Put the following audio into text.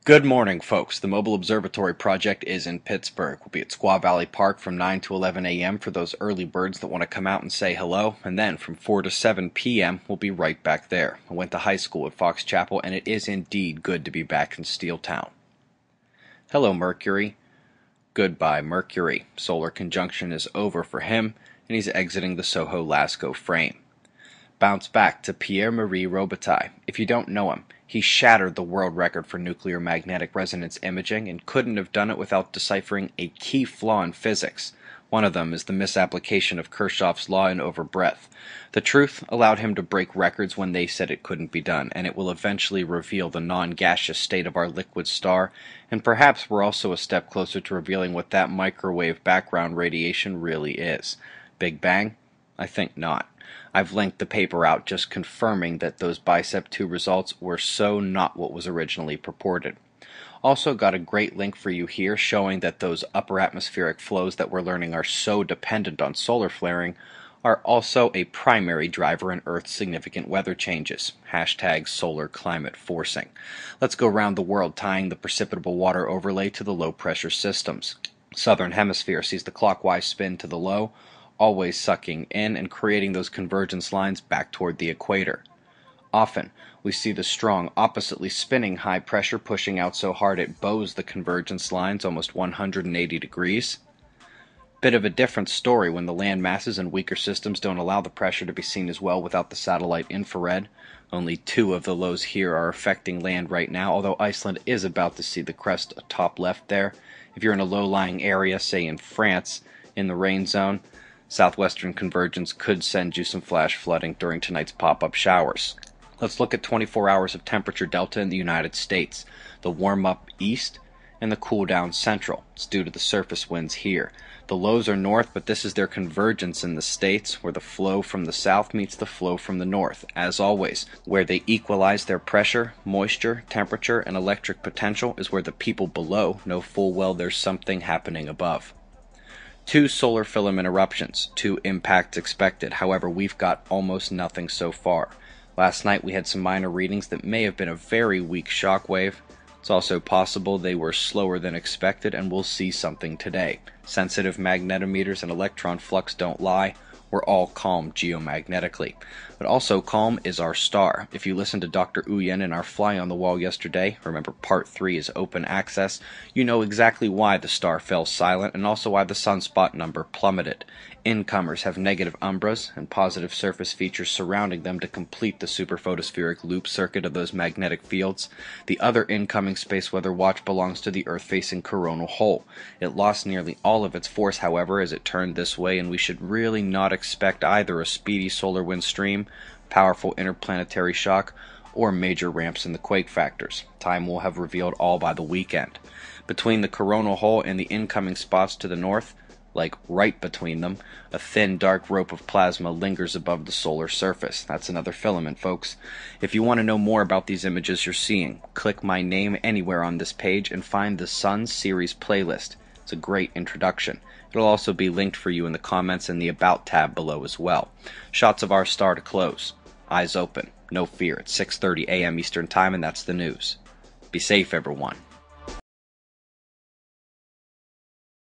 Good morning, folks. The Mobile Observatory project is in Pittsburgh. We'll be at Squaw Valley Park from 9 to 11 a.m. for those early birds that want to come out and say hello, and then from 4 to 7 p.m. we'll be right back there. I went to high school at Fox Chapel, and it is indeed good to be back in Steel Town. Hello, Mercury. Goodbye, Mercury. Solar conjunction is over for him, and he's exiting the Soho-Lascaux frame. Bounce back to Pierre-Marie Robitaille. If you don't know him, he shattered the world record for nuclear magnetic resonance imaging and couldn't have done it without deciphering a key flaw in physics. One of them is the misapplication of Kirchhoff's law in overbreadth. The truth allowed him to break records when they said it couldn't be done, and it will eventually reveal the non-gaseous state of our liquid star, and perhaps we're also a step closer to revealing what that microwave background radiation really is. Big Bang? I think not. I've linked the paper out just confirming that those Bicep 2 results were so not what was originally purported. Also got a great link for you here showing that those upper atmospheric flows that we're learning are so dependent on solar flaring are also a primary driver in Earth's significant weather changes. Hashtag solar climate forcing. Let's go around the world tying the precipitable water overlay to the low pressure systems. Southern hemisphere sees the clockwise spin to the low, always sucking in and creating those convergence lines back toward the equator. Often, we see the strong, oppositely spinning high pressure pushing out so hard it bows the convergence lines almost 180 degrees. Bit of a different story when the land masses and weaker systems don't allow the pressure to be seen as well without the satellite infrared. Only 2 of the lows here are affecting land right now, although Iceland is about to see the crest top left there. If you're in a low-lying area, say in France, in the rain zone, southwestern convergence could send you some flash flooding during tonight's pop-up showers. Let's look at 24 hours of temperature delta in the United States. The warm-up east and the cool-down central. It's due to the surface winds here. The lows are north, but this is their convergence in the states, where the flow from the south meets the flow from the north, as always. Where they equalize their pressure, moisture, temperature, and electric potential is where the people below know full well there's something happening above. 2 solar filament eruptions, 2 impacts expected. However, we've got almost nothing so far. Last night we had some minor readings that may have been a very weak shock wave. It's also possible they were slower than expected, and we'll see something today. Sensitive magnetometers and electron flux don't lie. We're all calm geomagnetically. But also calm is our star. If you listened to Dr. Uyen in our Fly on the Wall yesterday, remember part 3 is open access, you know exactly why the star fell silent and also why the sunspot number plummeted. Incomers have negative umbras and positive surface features surrounding them to complete the superphotospheric loop circuit of those magnetic fields. The other incoming space weather watch belongs to the Earth-facing coronal hole. It lost nearly all of its force, however, as it turned this way, and we should really not expect either a speedy solar wind stream, powerful interplanetary shock, or major ramps in the quake factors. Time will have revealed all by the weekend. Between the coronal hole and the incoming spots to the north, like right between them, a thin dark rope of plasma lingers above the solar surface. That's another filament, folks. If you want to know more about these images you're seeing, click my name anywhere on this page and find the Sun series playlist. It's a great introduction. It'll also be linked for you in the comments and the About tab below as well. Shots of our star to close. Eyes open. No fear. It's 6:30 a.m. Eastern Time, and that's the news. Be safe, everyone.